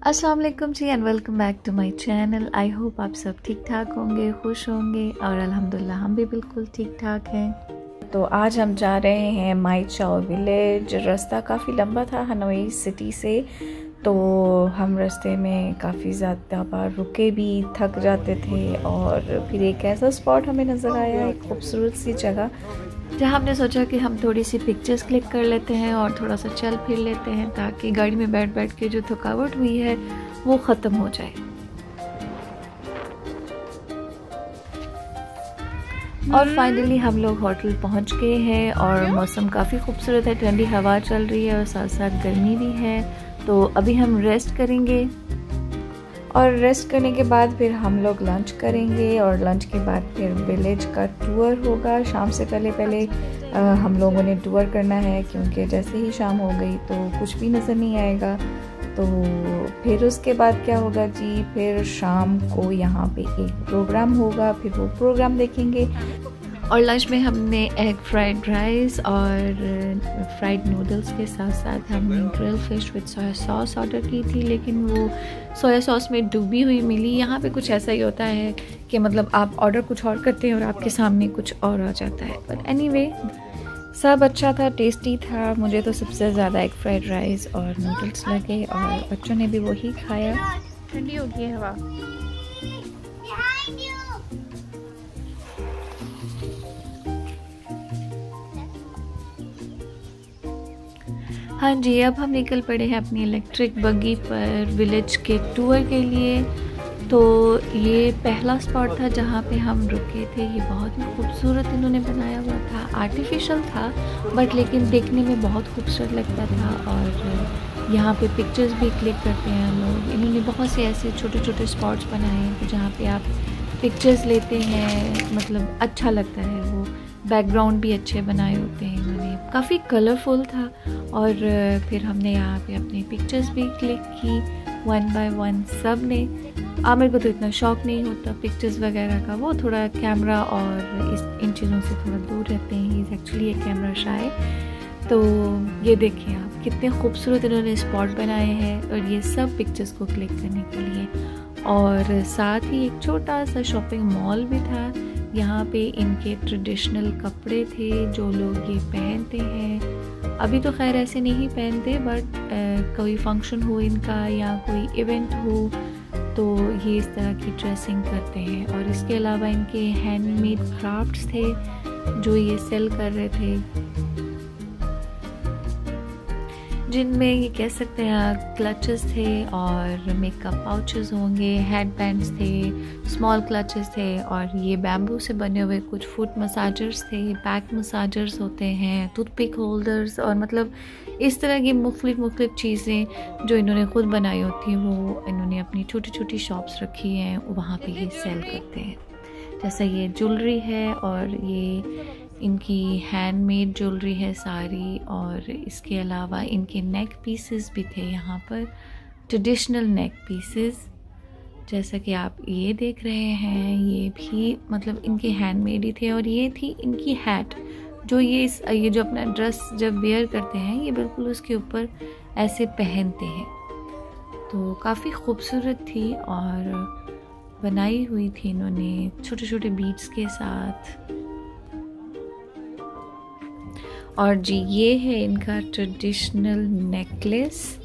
अस्सलाम वालेकुम जी and welcome back to my channel. I hope आप सब ठीक ठाक होंगे, खुश होंगे और अल्हम्दुलिल्लाह हम भी बिल्कुल ठीक ठाक हैं। तो आज हम जा रहे हैं माई चाओ विलेज। रास्ता काफ़ी लंबा था हनोई सिटी से, तो हम रास्ते में काफ़ी ज़्यादा बार रुके भी, थक जाते थे। और फिर एक ऐसा स्पॉट हमें नज़र आया, एक खूबसूरत सी जगह, जहाँ हमने सोचा कि हम थोड़ी सी पिक्चर्स क्लिक कर लेते हैं और थोड़ा सा चल फिर लेते हैं ताकि गाड़ी में बैठ बैठ के जो थकावट हुई है वो ख़त्म हो जाए। और फाइनली हम लोग होटल पहुँच गए हैं और मौसम काफ़ी खूबसूरत है, ठंडी हवा चल रही है और साथ साथ गर्मी भी है। तो अभी हम रेस्ट करेंगे और रेस्ट करने के बाद फिर हम लोग लंच करेंगे और लंच के बाद फिर विलेज का टूर होगा। शाम से पहले हम लोगों ने टूर करना है, क्योंकि जैसे ही शाम हो गई तो कुछ भी नज़र नहीं आएगा। तो फिर उसके बाद क्या होगा जी, फिर शाम को यहाँ पे एक प्रोग्राम होगा, फिर वो प्रोग्राम देखेंगे। और लंच में हमने एग फ्राइड राइस और फ्राइड नूडल्स के साथ साथ हमने grill fish with soya sauce order की थी, लेकिन वो सोया सॉस में डूबी हुई मिली। यहाँ पे कुछ ऐसा ही होता है कि मतलब आप ऑर्डर कुछ और करते हैं और आपके सामने कुछ और आ जाता है। बट एनीवे सब अच्छा था, टेस्टी था। मुझे तो सबसे ज़्यादा एग फ्राइड राइस और नूडल्स लगे और बच्चों ने भी वही खाया। ठंडी हो गई है हवा। हाँ जी, अब हम निकल पड़े हैं अपनी इलेक्ट्रिक बग्गी पर विलेज के टूर के लिए। तो ये पहला स्पॉट था जहाँ पे हम रुके थे। ये बहुत ही खूबसूरत इन्होंने बनाया हुआ था, आर्टिफिशियल था बट लेकिन देखने में बहुत खूबसूरत लगता था। और यहाँ पे पिक्चर्स भी क्लिक करते हैं लोग। इन्होंने बहुत से ऐसे छोटे छोटे स्पॉट्स बनाए हैं जहाँ पे आप पिक्चर्स लेते हैं, मतलब अच्छा लगता है। वो बैकग्राउंड भी अच्छे बनाए होते हैं इन्होंने, काफ़ी कलरफुल था। और फिर हमने यहाँ पे अपनी पिक्चर्स भी क्लिक की 1 बाय 1 सब ने। आमिर को तो इतना शौक़ नहीं होता पिक्चर्स वगैरह का, वो थोड़ा कैमरा और इन चीज़ों से थोड़ा दूर रहते हैं। ही इज़ एक्चुअली एक कैमरा शाय। तो ये देखें आप, कितने खूबसूरत इन्होंने स्पॉट बनाए हैं और ये सब पिक्चर्स को क्लिक करने के लिए। और साथ ही एक छोटा सा शॉपिंग मॉल भी था। यहाँ पे इनके ट्रेडिशनल कपड़े थे जो लोग ये पहनते हैं। अभी तो खैर ऐसे नहीं पहनते, बट कोई फंक्शन हो इनका या कोई इवेंट हो तो ये इस तरह की ड्रेसिंग करते हैं। और इसके अलावा इनके हैंडमेड क्राफ्ट्स थे जो ये सेल कर रहे थे, जिनमें ये कह सकते हैं क्लचेस थे और मेकअप पाउचेस होंगे, हेड बैंड्स थे, स्मॉल क्लचेस थे और ये बैम्बू से बने हुए कुछ फुट मसाजर्स थे, बैक मसाजर्स होते हैं, टूथपिक होल्डर्स और मतलब इस तरह की मुख्तलिफ चीज़ें जो इन्होंने ख़ुद बनाई होती हैं वो इन्होंने अपनी छोटी छोटी शॉप्स रखी हैं, वहाँ पे ये सेल करते हैं। जैसा ये ज्वेलरी है और ये इनकी हैंडमेड ज्वेलरी है सारी। और इसके अलावा इनके नेक पीसेस भी थे यहाँ पर, ट्रेडिशनल नेक पीसेस जैसा कि आप ये देख रहे हैं। ये भी मतलब इनके हैंडमेड ही थे। और ये थी इनकी हैट, जो ये जो अपना ड्रेस जब वेयर करते हैं ये बिल्कुल उसके ऊपर ऐसे पहनते हैं। तो काफ़ी खूबसूरत थी और बनाई हुई थी इन्होंने छोटे छोटे बीड्स के साथ। और जी ये है इनका ट्रेडिशनल नेकलेस।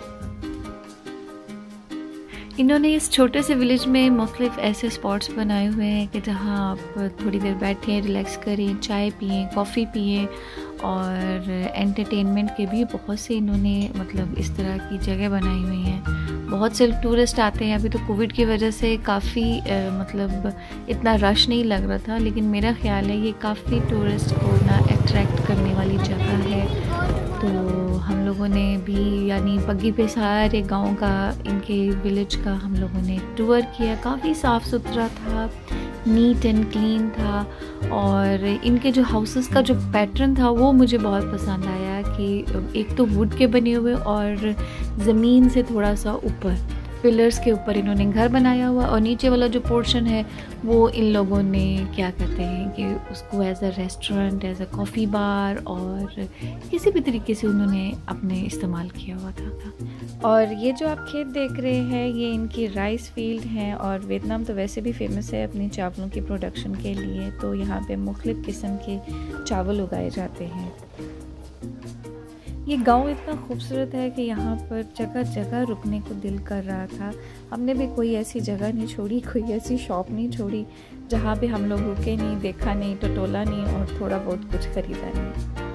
इन्होंने इस छोटे से विलेज में मुख्तलिफ ऐसे स्पॉट्स बनाए हुए हैं कि जहाँ आप थोड़ी देर बैठें, रिलैक्स करें, चाय पिएं, कॉफ़ी पिएं। और एंटरटेनमेंट के भी बहुत से इन्होंने मतलब इस तरह की जगह बनाई हुई हैं। बहुत से टूरिस्ट आते हैं। अभी तो कोविड की वजह से काफ़ी मतलब इतना रश नहीं लग रहा था, लेकिन मेरा ख्याल है ये काफ़ी टूरिस्ट को ना अट्रैक्ट करने वाली जगह है। तो हम लोगों ने भी यानी बग्गी पे सारे गांव का, इनके विलेज का हम लोगों ने टूर किया। काफ़ी साफ़ सुथरा था, नीट एंड क्लीन था। और इनके जो हाउसेस का जो पैटर्न था वो मुझे बहुत पसंद आया कि एक तो वुड के बने हुए और ज़मीन से थोड़ा सा ऊपर, पिलर्स के ऊपर इन्होंने घर बनाया हुआ, और नीचे वाला जो पोर्शन है वो इन लोगों ने क्या कहते हैं कि उसको as a restaurant, as a coffee bar और किसी भी तरीके से उन्होंने अपने इस्तेमाल किया हुआ था। और ये जो आप खेत देख रहे हैं ये इनकी राइस फील्ड हैं, और वियतनाम तो वैसे भी फेमस है अपनी चावलों की प्रोडक्शन के लिए, तो यहाँ पे मुख्तलिफ़ किस्म के चावल उगाए जाते हैं। ये गांव इतना खूबसूरत है कि यहाँ पर जगह जगह रुकने को दिल कर रहा था। हमने भी कोई ऐसी जगह नहीं छोड़ी, कोई ऐसी शॉप नहीं छोड़ी जहाँ पे हम लोग रुके नहीं, देखा नहीं, टटोला नहीं और थोड़ा बहुत कुछ ख़रीदा नहीं।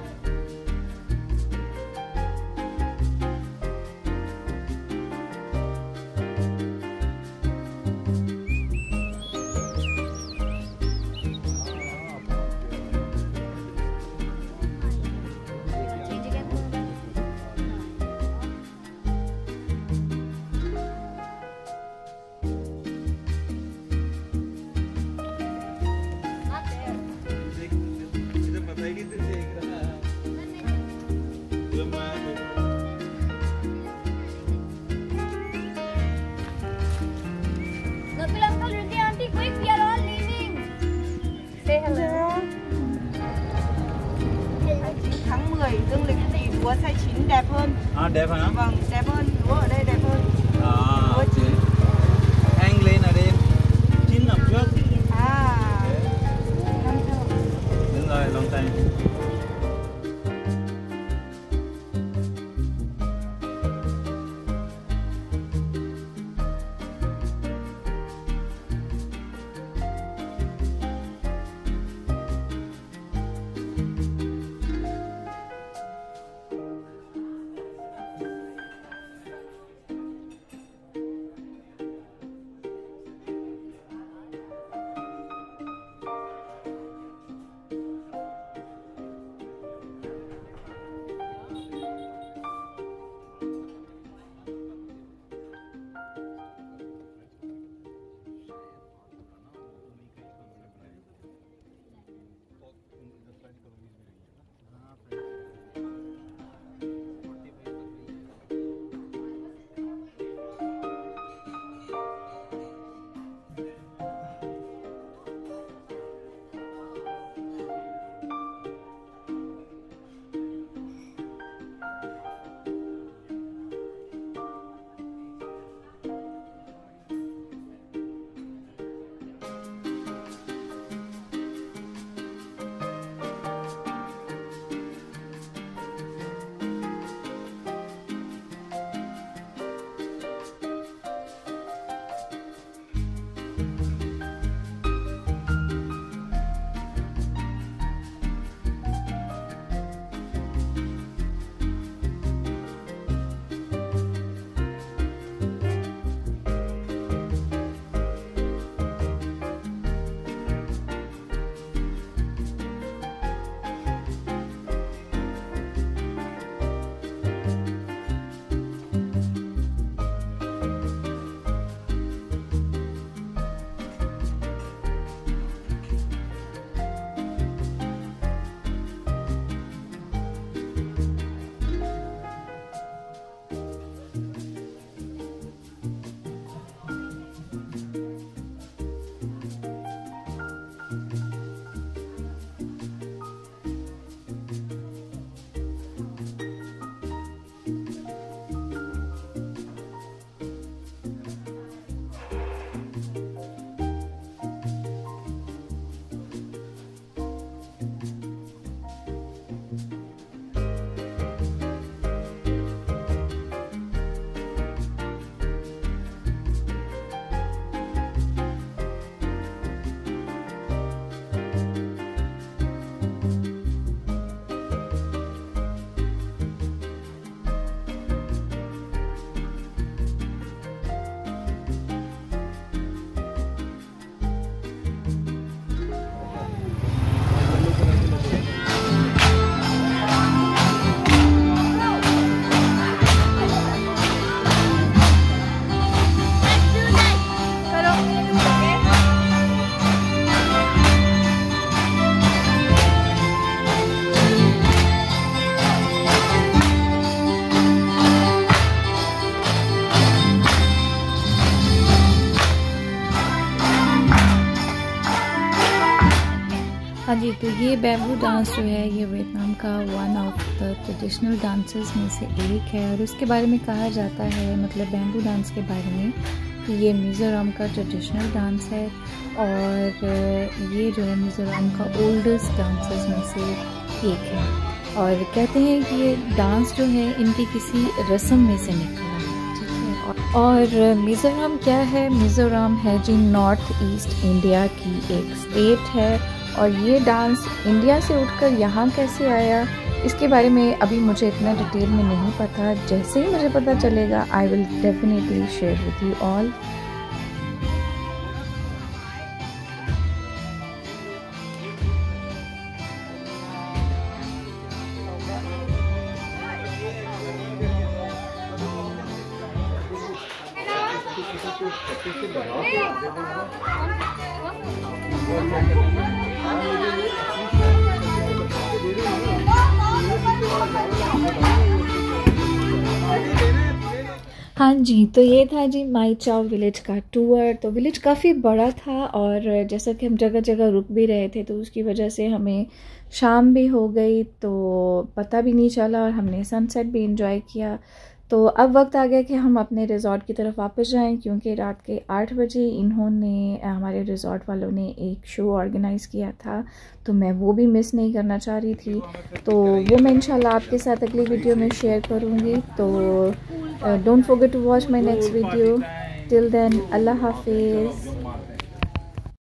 Dương lịch thì lúa sai chín đẹp hơn. À, đẹp hả? Vâng, đẹp hơn, lúa ở đây đẹp hơn. À, chị hang lên là đêm 9 năm trước. À, năm trước. Đúng rồi, lòng tay. हाँ जी, तो ये बैम्बू डांस जो है ये Vietnam का one of the traditional dances में से एक है और इसके बारे में कहा जाता है, मतलब बैम्बू डांस के बारे में, कि ये मिज़ोरम का ट्रेडिशनल डांस है और ये जो है मिज़ोरम का ओल्डेस्ट डांसेस में से एक है। और कहते हैं कि ये डांस जो है इनकी किसी रस्म में से निकला है, ठीक है। और मिज़ोरम क्या है? मिज़ोरम है जी नॉर्थ ईस्ट इंडिया की एक स्टेट है और ये डांस इंडिया से उठकर यहाँ कैसे आया इसके बारे में अभी मुझे इतना डिटेल में नहीं पता। जैसे ही मुझे पता चलेगा I will definitely share with you all. हाँ जी, तो ये था जी माई चाओ विलेज का टूर। तो विलेज काफ़ी बड़ा था और जैसा कि हम जगह जगह रुक भी रहे थे तो उसकी वजह से हमें शाम भी हो गई तो पता भी नहीं चला और हमने सनसेट भी इंजॉय किया। तो अब वक्त आ गया कि हम अपने रिज़ॉर्ट की तरफ वापस जाएं क्योंकि रात के 8 बजे इन्होंने हमारे रिज़ॉर्ट वालों ने एक शो ऑर्गेनाइज़ किया था तो मैं वो भी मिस नहीं करना चाह रही थी। तो वो मैं इंशाल्लाह आपके साथ अगली वीडियो में शेयर करूँगी। तो don't forget to watch my next video. Till then अल्लाह हाफिज़।